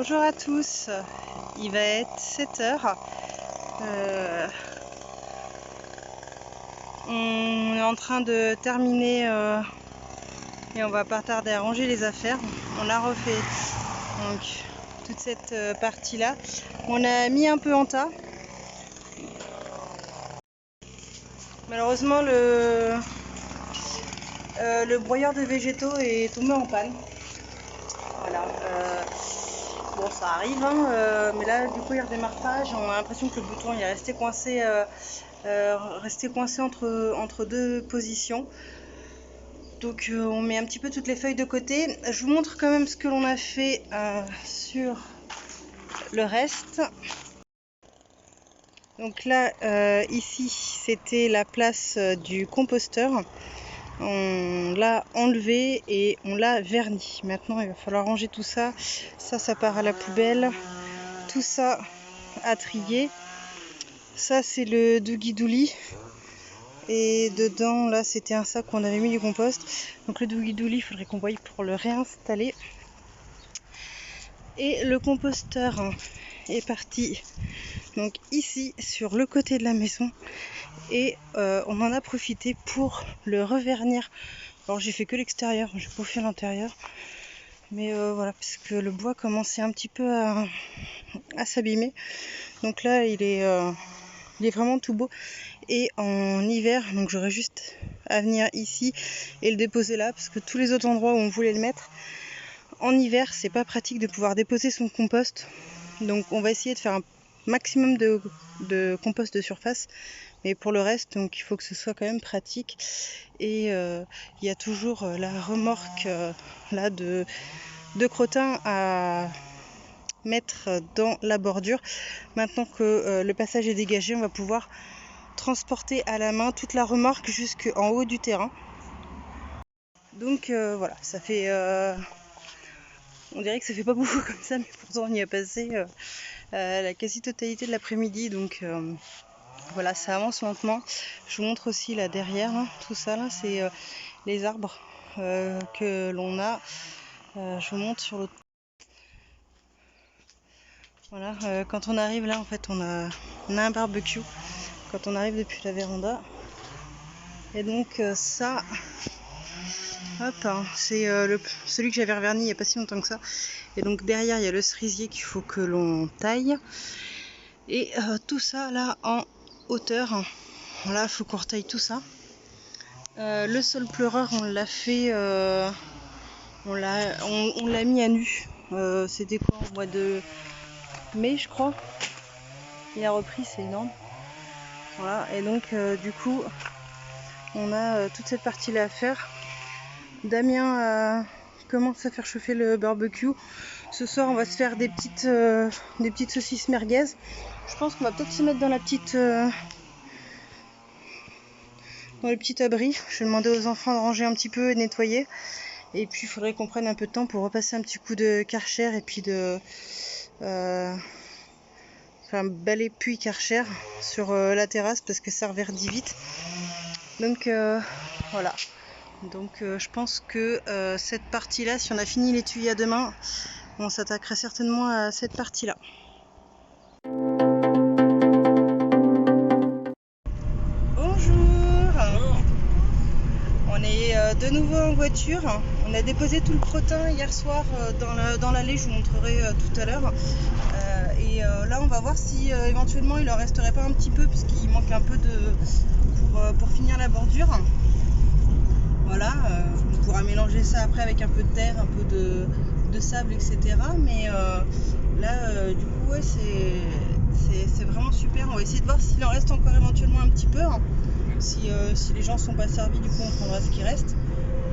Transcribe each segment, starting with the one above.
Bonjour à tous, il va être 7h. On est en train de terminer et on va pas tarder à ranger les affaires. On a refait donc toute cette partie là. On a mis un peu en tas. Malheureusement le broyeur de végétaux est tombé en panne. Voilà. Bon, ça arrive, hein, mais là du coup il redémarre pas. On a l'impression que le bouton il est resté coincé, entre deux positions. Donc on met un petit peu toutes les feuilles de côté. Je vous montre quand même ce que l'on a fait sur le reste. Donc là, ici c'était la place du composteur. On l'a enlevé et on l'a verni. Maintenant il va falloir ranger tout ça. Ça part à la poubelle. Tout ça à trier. Ça c'est le dougi-douli. Et dedans là c'était un sac où on avait mis du compost. Donc le dougi-douli, il faudrait qu'on voie pour le réinstaller. Et le composteur est parti donc ici sur le côté de la maison. Et on en a profité pour le revernir. Alors j'ai fait que l'extérieur, j'ai pas fait l'intérieur. Mais voilà, parce que le bois commençait un petit peu à s'abîmer. Donc là il est vraiment tout beau. Et en hiver, donc j'aurais juste à venir ici et le déposer là, parce que tous les autres endroits où on voulait le mettre, en hiver c'est pas pratique de pouvoir déposer son compost. Donc on va essayer de faire un maximum de compost de surface. Mais pour le reste, donc il faut que ce soit quand même pratique. Et il y a toujours la remorque là de crottin à mettre dans la bordure. Maintenant que le passage est dégagé, on va pouvoir transporter à la main toute la remorque jusqu'en haut du terrain. Donc voilà, ça fait... on dirait que ça fait pas beaucoup comme ça, mais pourtant on y a passé la quasi-totalité de l'après-midi. Donc voilà, ça avance lentement. Je vous montre aussi là derrière, hein, tout ça là, c'est les arbres que l'on a. Je vous montre sur l'autre. Voilà, quand on arrive là, en fait, on a un barbecue quand on arrive depuis la véranda. Et donc ça, hop, hein, c'est celui que j'avais reverni il n'y a pas si longtemps que ça. Et donc derrière, il y a le cerisier qu'il faut que l'on taille. Et tout ça là en hauteur. Voilà, il faut qu'on retaille tout ça. Le sol pleureur, on l'a fait, on l'a mis à nu. C'était quoi, au mois de mai, je crois. Il a repris, c'est énorme. Voilà, et donc du coup, on a toute cette partie là à faire. Damien commence à faire chauffer le barbecue. Ce soir, on va se faire des petites saucisses merguez. Je pense qu'on va peut-être se mettre dans la petite dans le petit abri. Je vais demander aux enfants de ranger un petit peu et de nettoyer. Et puis il faudrait qu'on prenne un peu de temps pour repasser un petit coup de Karcher et puis de faire un balai puis Karcher sur la terrasse parce que ça reverdit vite. Donc voilà. Donc je pense que cette partie là, si on a fini l'étui à demain, on s'attaquerait certainement à cette partie là. On est de nouveau en voiture. On a déposé tout le crottin hier soir dans l'allée, je vous montrerai tout à l'heure. Et là on va voir si éventuellement il en resterait pas un petit peu, puisqu'il manque un peu pour finir la bordure. Voilà, on pourra mélanger ça après avec un peu de terre, un peu de sable, etc. Mais là du coup ouais, c'est vraiment super. On va essayer de voir s'il en reste encore éventuellement un petit peu. Si les gens ne sont pas servis, du coup on prendra ce qui reste.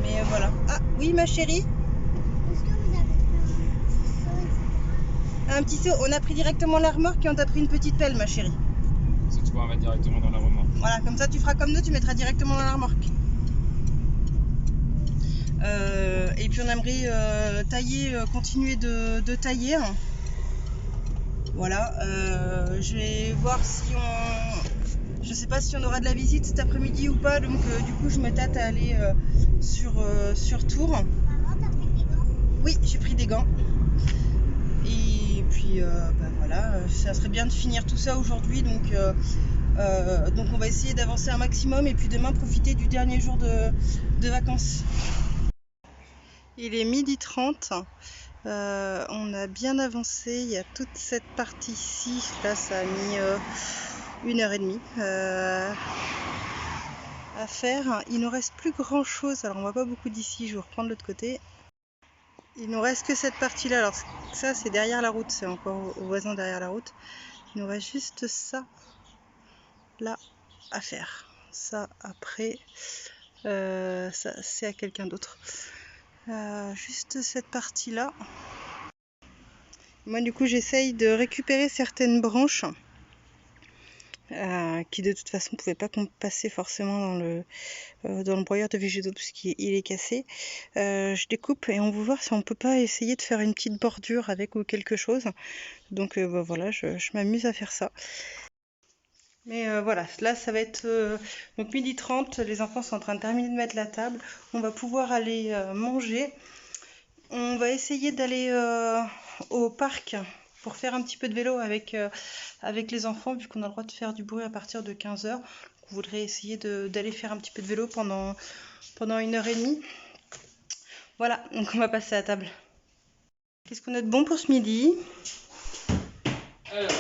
Mais voilà. Ah oui ma chérie. Est-ce que vous avez un petit seau. On a pris directement la remorque et on t'a pris une petite pelle ma chérie. Ça tu pourras mettre directement dans la remorque. Voilà, comme ça tu feras comme nous, tu mettras directement dans la remorque. Et puis on aimerait tailler, continuer de tailler. Voilà. Je vais voir si je sais pas si on aura de la visite cet après-midi ou pas, donc du coup je me tâte à aller sur Tours. Maman, t'as pris des gants? Oui, j'ai pris des gants. Et puis voilà, ça serait bien de finir tout ça aujourd'hui, donc on va essayer d'avancer un maximum et puis demain profiter du dernier jour de vacances. Il est 12h30. On a bien avancé, il y a toute cette partie-ci, là ça a mis 1h30 à faire. Il nous reste plus grand chose, alors on voit pas beaucoup d'ici, je vais reprendre l'autre côté. Il nous reste que cette partie-là, alors ça c'est derrière la route, c'est encore au voisin derrière la route. Il nous reste juste ça, là, à faire. Ça après, ça c'est à quelqu'un d'autre. Juste cette partie-là. Moi du coup j'essaye de récupérer certaines branches qui de toute façon ne pouvaient pas passer forcément dans le broyeur de végétaux puisqu'il est cassé. Je découpe et on va voir si on peut pas essayer de faire une petite bordure avec ou quelque chose. Donc voilà, je m'amuse à faire ça. Mais voilà, là ça va être donc 12h30, les enfants sont en train de terminer de mettre la table. On va pouvoir aller manger. On va essayer d'aller au parc pour faire un petit peu de vélo avec les enfants, vu qu'on a le droit de faire du bruit à partir de 15h. On voudrait essayer d'aller faire un petit peu de vélo pendant 1h30. Voilà, donc on va passer à la table. Qu'est-ce qu'on a de bon pour ce midi? Alors,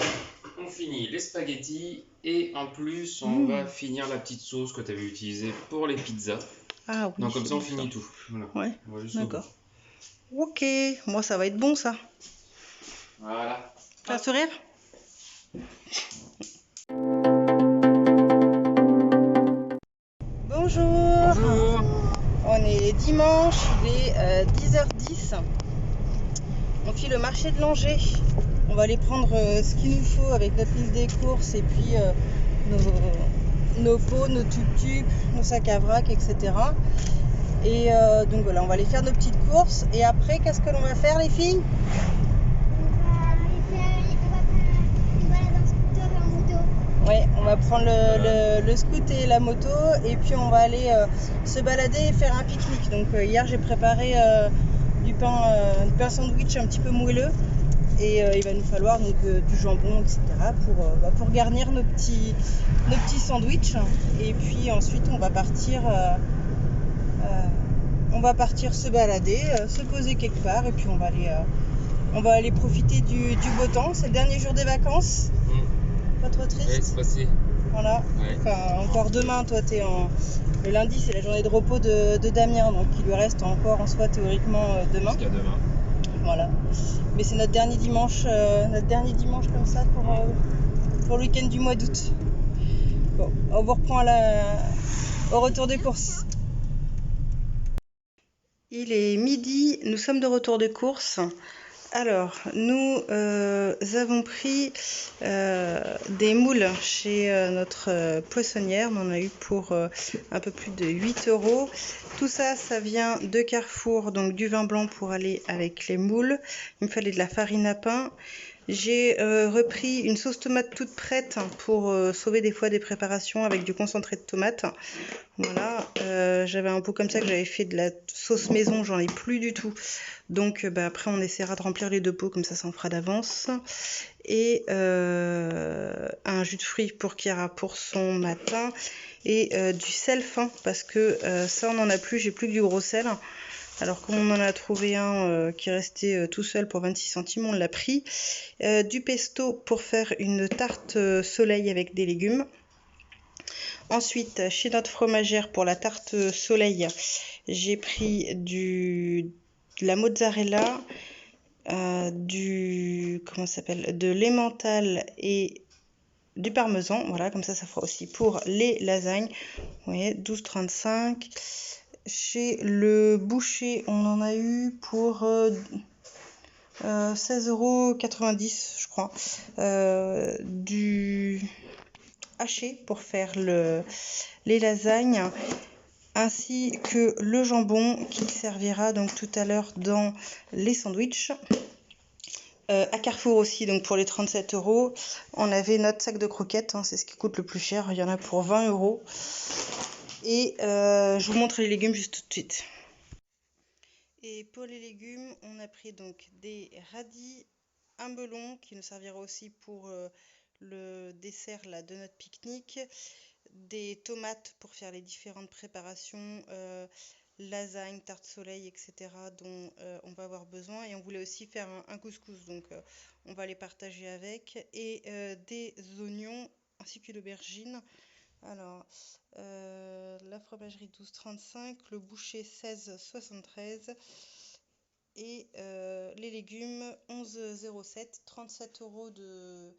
on finit les spaghettis et en plus, on va finir la petite sauce que tu avais utilisée pour les pizzas. Ah oui. Donc comme ça, on finit tout. Voilà. Ouais, d'accord. Ok, moi ça va être bon ça. Voilà. T'as un sourire? Bonjour. Bonjour. On est dimanche, il est 10h10. On file au marché de Langeais. On va aller prendre ce qu'il nous faut avec notre liste des courses et puis nos pots, nos tubes, nos sacs à vrac, etc. Et donc voilà, on va aller faire nos petites courses. Et après, qu'est-ce que l'on va faire, les filles? Ouais, on va prendre le scoot et la moto et puis on va aller se balader et faire un pique-nique. Donc hier j'ai préparé du pain sandwich un petit peu moelleux et il va nous falloir donc du jambon, etc. pour garnir nos petits sandwichs. Et puis ensuite on va partir se balader, se poser quelque part et puis on va aller profiter du beau temps. C'est le dernier jour des vacances. Pas trop triste. Ouais, c'est passé. Voilà. Ouais. Enfin, encore demain, toi t'es le lundi, c'est la journée de repos de Damien, donc il lui reste encore en soi théoriquement demain. Jusqu'à demain. Voilà. Mais c'est notre dernier dimanche comme ça pour le week-end du mois d'août. Bon, on vous reprend au retour des courses. Il est midi, nous sommes de retour des courses. Alors, nous avons pris des moules chez notre poissonnière. On en a eu pour un peu plus de 8 €. Tout ça, ça vient de Carrefour, donc du vin blanc pour aller avec les moules. Il me fallait de la farine à pain. J'ai repris une sauce tomate toute prête pour sauver des fois des préparations avec du concentré de tomate. Voilà, j'avais un pot comme ça que j'avais fait de la sauce maison, j'en ai plus du tout. Donc après on essaiera de remplir les 2 pots, comme ça en fera d'avance. Et un jus de fruits pour Kira pour son matin. Et du sel fin, parce que ça on n'en a plus, j'ai plus que du gros sel. Alors comme on en a trouvé un qui restait tout seul pour 26 centimes, on l'a pris. Du pesto pour faire une tarte soleil avec des légumes. Ensuite, chez notre fromagère pour la tarte soleil, j'ai pris de la mozzarella, de l'emmental et du parmesan. Voilà, comme ça fera aussi pour les lasagnes. Vous voyez, 12,35 €. Chez le boucher, on en a eu pour 16,90 € je crois. Du haché pour faire les lasagnes, ainsi que le jambon qui servira donc tout à l'heure dans les sandwichs. À Carrefour aussi, donc pour les 37 €, on avait notre sac de croquettes, hein, c'est ce qui coûte le plus cher, il y en a pour 20 €. Et je vous montre les légumes juste tout de suite. Et pour les légumes, on a pris donc des radis, un melon qui nous servira aussi pour le dessert là, de notre pique-nique, des tomates pour faire les différentes préparations, lasagne, tarte soleil, etc. dont on va avoir besoin. Et on voulait aussi faire un couscous, donc on va les partager avec. Et des oignons ainsi qu'une aubergine. Alors, la fromagerie 12,35, le boucher 16,73 et les légumes 11,07, 37 € de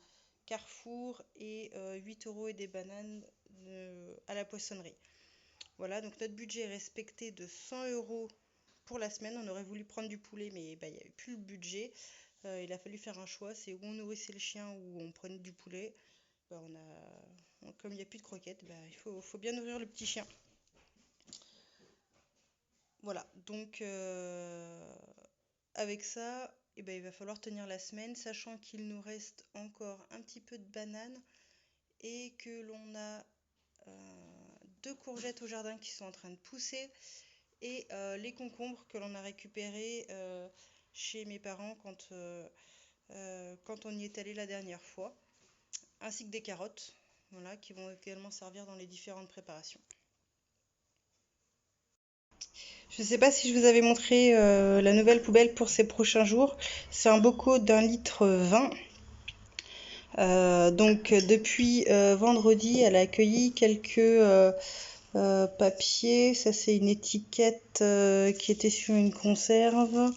Carrefour et 8 € et des bananes à la poissonnerie. Voilà, donc notre budget est respecté de 100 € pour la semaine. On aurait voulu prendre du poulet, mais bah, il n'y avait plus le budget. Il a fallu faire un choix, c'est où on nourrissait le chien ou on prenait du poulet. Bah, comme il n'y a plus de croquettes, bah, il faut bien nourrir le petit chien. Voilà, donc avec ça, eh ben, il va falloir tenir la semaine, sachant qu'il nous reste encore un petit peu de bananes et que l'on a 2 courgettes au jardin qui sont en train de pousser et les concombres que l'on a récupérés chez mes parents quand on y est allé la dernière fois, ainsi que des carottes, voilà, qui vont également servir dans les différentes préparations. Je ne sais pas si je vous avais montré la nouvelle poubelle pour ces prochains jours. C'est un bocaux d'1,20 litre. Donc depuis vendredi, elle a accueilli quelques papiers. Ça, c'est une étiquette qui était sur une conserve.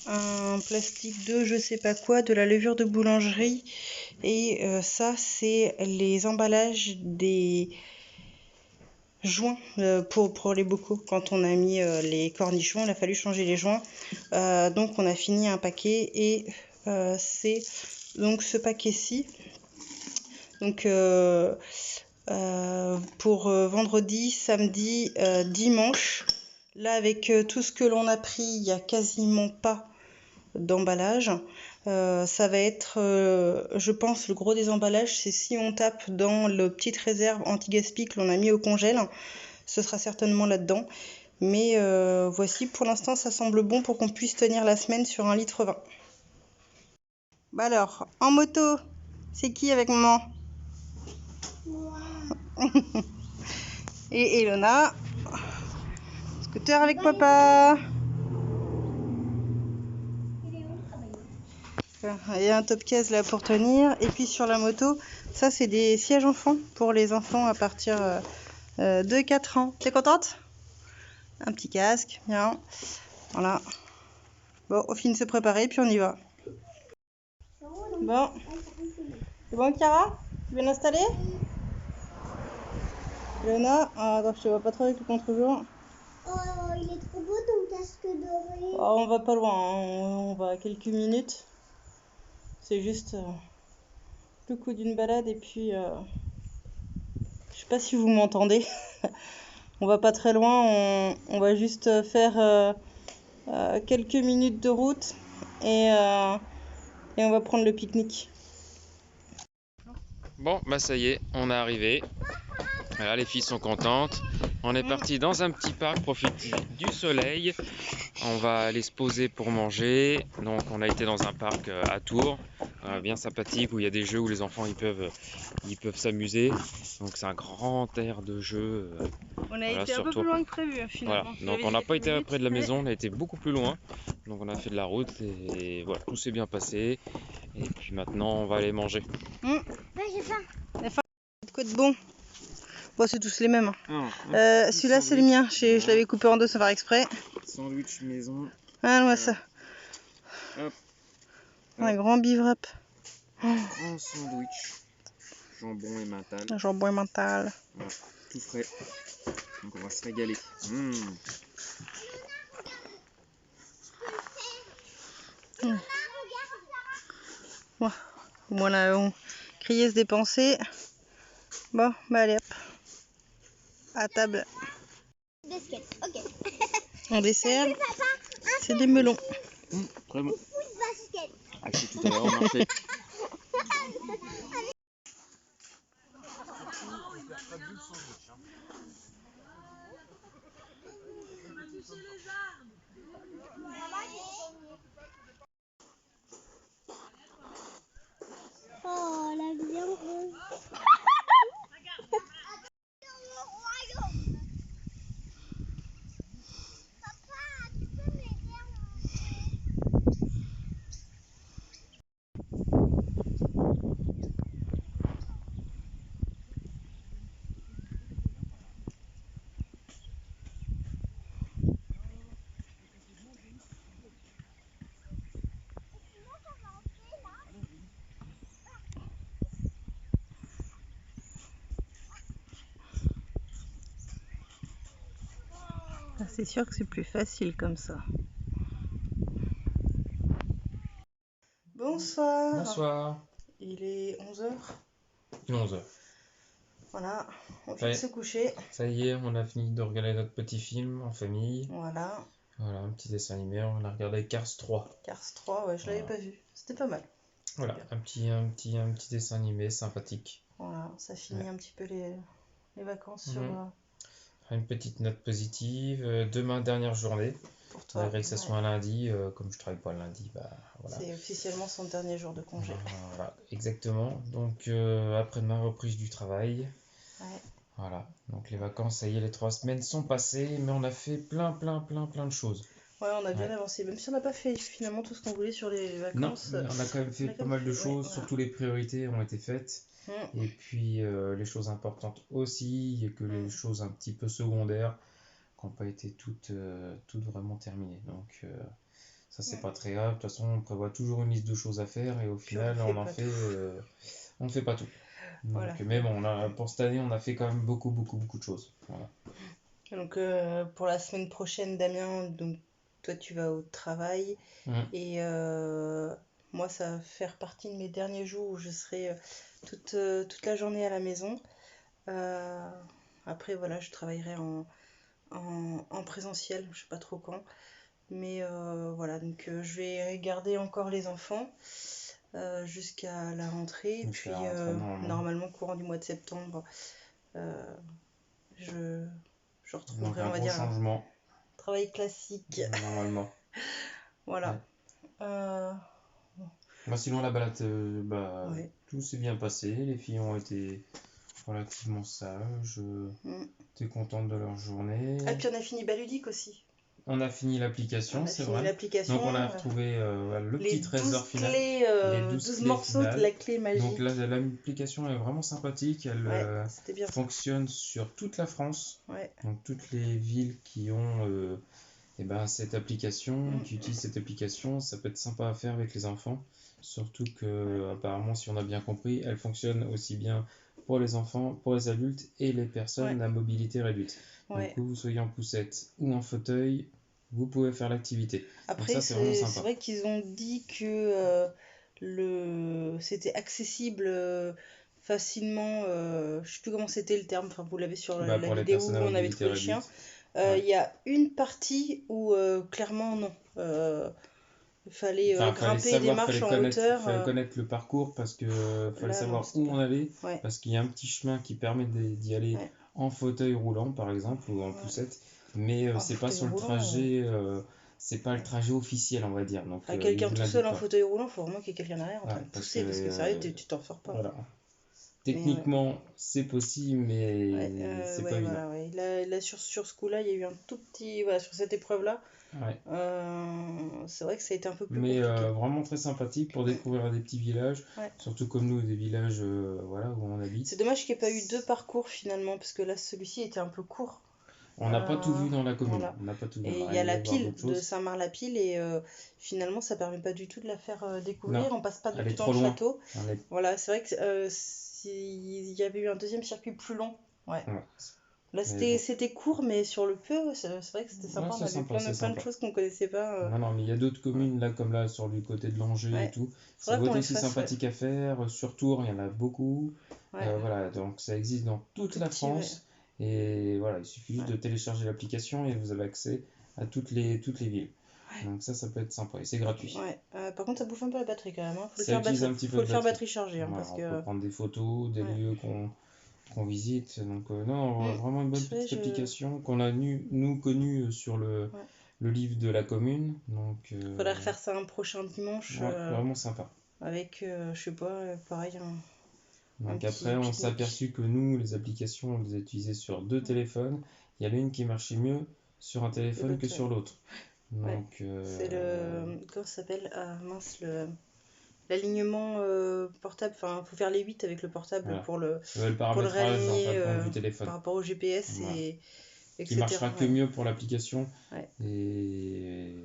Un plastique de je sais pas quoi, de la levure de boulangerie. Et ça, c'est les emballages des joints pour les bocaux. Quand on a mis les cornichons, il a fallu changer les joints. Donc on a fini un paquet et c'est donc ce paquet-ci. Donc pour vendredi, samedi, dimanche. Là, avec tout ce que l'on a pris, il n'y a quasiment pas d'emballage. Ça va être, je pense, le gros des emballages, c'est si on tape dans le petite réserve anti-gaspi que l'on a mis au congèle, ce sera certainement là-dedans. Mais voici, pour l'instant, ça semble bon pour qu'on puisse tenir la semaine sur 1,20 litre. Bah alors, en moto, c'est qui avec maman? Moi. Et Elona. Scooter avec papa. Il y a un top case là pour tenir. Et puis sur la moto, ça c'est des sièges enfants pour les enfants à partir de 4 ans. T'es contente? Un petit casque, bien. Voilà. Bon, on finit de se préparer, puis on y va. Bon. C'est bon, Chiara? Tu veux l'installer? Léona? Ah, attends, je te vois pas trop avec le contre-jour. Oh, il est trop beau ton casque doré. Oh, on va pas loin, hein. On va à quelques minutes. C'est juste le coup d'une balade et puis je sais pas si vous m'entendez. On va pas très loin, on va juste faire quelques minutes de route et on va prendre le pique-nique. Bon, bah ça y est, on est arrivé. Voilà, les filles sont contentes. On est parti dans un petit parc, profiter du soleil. On va aller se poser pour manger. Donc on a été dans un parc à Tours, bien sympathique, où il y a des jeux où les enfants ils peuvent s'amuser. Donc c'est un grand air de jeu. On a été un peu plus loin que prévu finalement. Voilà. Donc on n'a pas été près de la maison, on a été beaucoup plus loin. Donc on a fait de la route et voilà, tout s'est bien passé. Et puis maintenant on va aller manger. Ouais, j'ai faim. Quoi de bon? Bon, c'est tous les mêmes. Celui-là c'est le mien, je l'avais coupé en deux sans faire exprès. Sandwich maison. Ah, moi ça. Hop. Un grand beef wrap. Grand sandwich. Jambon et mental. Un jambon et mental. Voilà, tout frais. Donc on va se régaler. Voilà, on criait se dépenser. Bon, bah allez hop. À table. Basket, ok. En dessert, c'est des melons. Très bon. Foot basket. Acheté tout à l'heure au marché. Ah, c'est sûr que c'est plus facile comme ça. Bonsoir. Bonsoir. Il est 11h. 11h. Voilà, on vient de Ouais. se coucher. Ça y est, on a fini de regarder notre petit film en famille. Voilà, Voilà, un petit dessin animé. On a regardé Cars 3. Cars 3, ouais, je l'avais pas vu. C'était pas mal. Voilà, bien. un petit dessin animé sympathique. Voilà, ça finit Ouais. un petit peu les vacances sur, Une petite note positive. Demain, dernière journée. pour toi. Malgré que ça Ouais. soit un lundi, comme je travaille pas le lundi, bah voilà. C'est officiellement son dernier jour de congé. Voilà, exactement. Donc après-demain, reprise du travail. Ouais. Voilà, donc les vacances, ça y est, les 3 semaines sont passées, mais on a fait plein de choses. Ouais, on a bien Ouais. avancé, même si on n'a pas fait finalement tout ce qu'on voulait sur les Non, vacances. mais on a quand même fait pas mal de choses, voilà. surtout les priorités ont été faites. Et puis les choses importantes aussi, et que les choses un petit peu secondaires qui n'ont pas été toutes vraiment terminées. Donc ça c'est pas très grave, de toute façon on prévoit toujours une liste de choses à faire et au final on ne fait pas tout. Donc, Voilà. mais bon, pour cette année on a fait quand même beaucoup de choses. Voilà. Donc pour la semaine prochaine, Damien, donc toi tu vas au travail et moi ça va faire partie de mes derniers jours où je serai toute la journée à la maison. Après voilà, je travaillerai en présentiel, je sais pas trop quand. Mais voilà, donc je vais garder encore les enfants jusqu'à la rentrée. Jusqu'à Puis la rentrée, normalement, courant du mois de septembre, je Donc retrouverai, un on va gros dire, un changement, travail classique. normalement. Voilà. Ouais. Euh, Bah, sinon la balade, ouais. tout s'est bien passé, les filles ont été relativement sages, étaient contentes de leur journée. Ah, puis on a fini Baludique aussi. On a fini l'application, c'est vrai. L'application. Donc on a retrouvé le les petit trésor 12 final. clés, Les 12 clés morceaux de finales. la clé magique. Donc là, l'application est vraiment sympathique. Elle c'était bien ça. fonctionne sur toute la France. Ouais. Donc toutes les villes qui ont cette application, qui utilisent cette application, ça peut être sympa à faire avec les enfants. Surtout que, apparemment, si on a bien compris, elle fonctionne aussi bien pour les enfants, pour les adultes et les personnes à mobilité réduite. Donc, que vous soyez en poussette ou en fauteuil, vous pouvez faire l'activité. Après, Donc ça, c'est vraiment c'est sympa. vrai qu'ils ont dit que c'était accessible facilement. Je sais plus comment c'était le terme. Enfin, vous l'avez sur la Pour les vidéo personnes où à on avait mobilité trouvé le chien. réduite. Il y a une partie où clairement non. Il fallait grimper des marches en hauteur. Fallait connaître le parcours parce que fallait Là, savoir non, où on allait. Ouais. Parce qu'il y a un petit chemin qui permet d'y aller en fauteuil roulant, par exemple, ou en poussette. Mais c'est pas sur le trajet. C'est pas le trajet officiel, on va dire. Donc, quelqu'un il tout vous seul l'indique en pas. fauteuil roulant, il faut vraiment qu'il y ait quelqu'un derrière en train de Parce pousser parce que sérieux, tu t'en sors pas. Voilà. Techniquement, c'est possible, mais c'est pas évident. Voilà, Là, sur ce coup-là, il y a eu un tout petit. Voilà, sur cette épreuve-là, c'est vrai que ça a été un peu plus compliqué. Vraiment très sympathique pour découvrir des petits villages, surtout comme nous, des villages où on habite. C'est dommage qu'il n'y ait pas eu deux parcours finalement, parce que là, celui-ci était un peu court. On n'a pas tout vu dans la commune. Voilà. On n'a pas tout vu. Et il y a la pile de Saint-Marc-la-Pile, et finalement, ça permet pas du tout de la faire découvrir. Non, on passe pas du elle est tout dans trop le loin. château. Voilà, c'est vrai que s'il y avait eu un deuxième circuit plus long, là c'était court, mais sur le peu, c'est vrai que c'était sympa. On avait plein de choses qu'on connaissait pas. Non, mais il y a d'autres communes, là, comme là, sur du côté de Langers et tout. Ça doit être aussi sympathique à faire. Sur Tours, il y en a beaucoup. Voilà, donc ça existe dans toute la France. Et voilà, il suffit juste de télécharger l'application et vous avez accès à toutes les villes. Donc ça peut être sympa et c'est gratuit. Par contre, ça bouffe un peu la batterie quand même. Faut le faire batterie chargée. Parce on que... peut prendre des photos, des lieux qu'on visite. Donc vraiment une bonne petite application qu'on a nous connue sur le livre de la commune. Donc faudrait refaire ça un prochain dimanche. Vraiment sympa. Avec, je sais pas, pareil. Donc après, on s'est aperçu que nous, les applications, on les utilisait sur deux téléphones. Il y en a une qui marchait mieux sur un téléphone que sur l'autre. Donc, c'est comment ça s'appelle? Ah mince, l'alignement portable. Enfin, il faut faire les 8 avec le portable pour le réaligner du téléphone. par rapport au GPS et qui marchera que mieux pour l'application. Et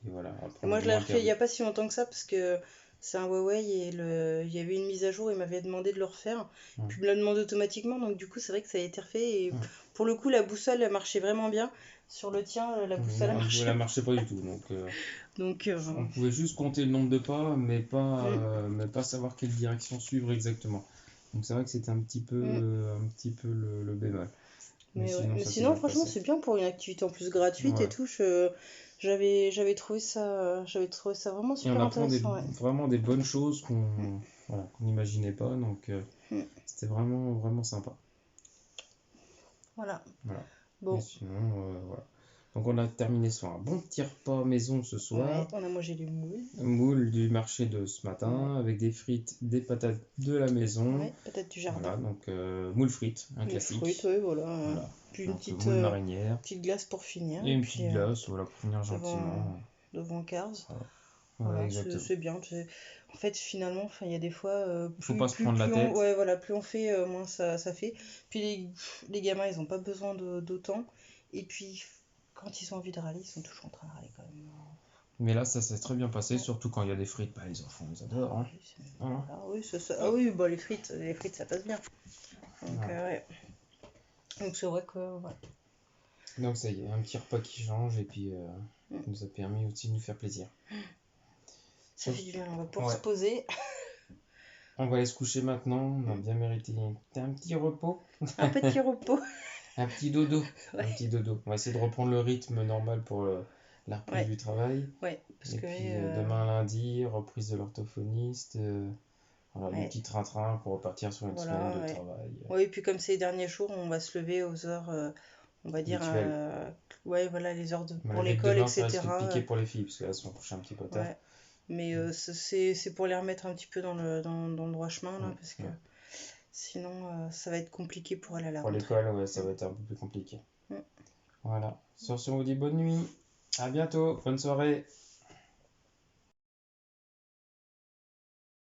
voilà. Et moi, je l'ai refait il n'y a pas si longtemps que ça parce que c'est un Huawei et il y avait une mise à jour, il m'avait demandé de le refaire. Puis il me l'a demandé automatiquement, donc du coup, c'est vrai que ça a été refait. Et Pour le coup, la boussole elle marchait vraiment bien. Sur le tien, la boussole a Non, marché. elle marchait pas du tout. Donc, On pouvait juste compter le nombre de pas, mais pas savoir quelle direction suivre exactement. Donc c'est vrai que c'était un petit peu le bémol. Mais ouais. sinon, Mais ça s'est sinon, bien franchement, passé. c'est bien pour une activité en plus gratuite et Ouais. tout. J'avais trouvé ça vraiment Et on super apprend intéressant. Ouais. vraiment des bonnes choses qu'on n'imaginait pas. Donc Mm. c'était vraiment, vraiment sympa. Voilà. Voilà. Et Bon, sinon, voilà. Donc on a terminé sur un bon petit repas maison ce ouais, soir. on a mangé du moule. Moule du marché de ce matin, Ouais. avec des frites, des patates de la maison. Ouais, peut-être du jardin. Voilà, donc moule frites, un Des classique. fruits, ouais, voilà. Voilà. Puis une Donc petite, moule marinière. petite glace pour finir. Et une puis, petite glace, voilà, pour finir devant, gentiment. devant Cars. Voilà, Voilà, exactement. c'est bien. En fait, finalement, il y a des fois, Faut pas se prendre la tête. ouais, voilà, plus on fait, moins ça fait. Puis les gamins, ils ont pas besoin d'autant. Et puis, quand ils ont envie de râler, ils sont toujours en train de râler quand même. Mais là, ça s'est très bien passé, surtout quand il y a des frites. Bah, les enfants, ils adorent. Hein. Oui, Voilà. ah oui, ah oui, bah, les frites, ça passe bien. Donc, Voilà. ouais. Donc, c'est vrai que, voilà. Donc ça y est, un petit repas qui change et puis Mm. ça nous a permis aussi de nous faire plaisir. Ça fait du bien, on va pouvoir Ouais. se poser. On va aller se coucher maintenant, on a bien mérité un petit repos. Un petit repos. Un petit dodo. Ouais. Un petit dodo. On va essayer de reprendre le rythme normal pour la reprise Ouais. du travail. Ouais, parce Et que puis demain lundi, reprise de l'orthophoniste. Voilà, le ouais. petit train-train pour repartir sur une Voilà, semaine de ouais. travail Ouais, et puis comme ces derniers jours, on va se lever aux heures, on va dire, habituelles. ouais, voilà, les heures pour Malgré que l'école, demain, ça risque de etc. piquer pour les filles, parce qu'elles sont couchées un petit peu tard. Ouais. Mais c'est pour les remettre un petit peu dans le droit chemin, là, parce que Ouais. sinon, ça va être compliqué pour aller à la Pour rentrée. l'école, ouais, ça va être un peu plus compliqué. Mm. Voilà. Sur ce, on vous dit bonne nuit. À bientôt. Bonne soirée.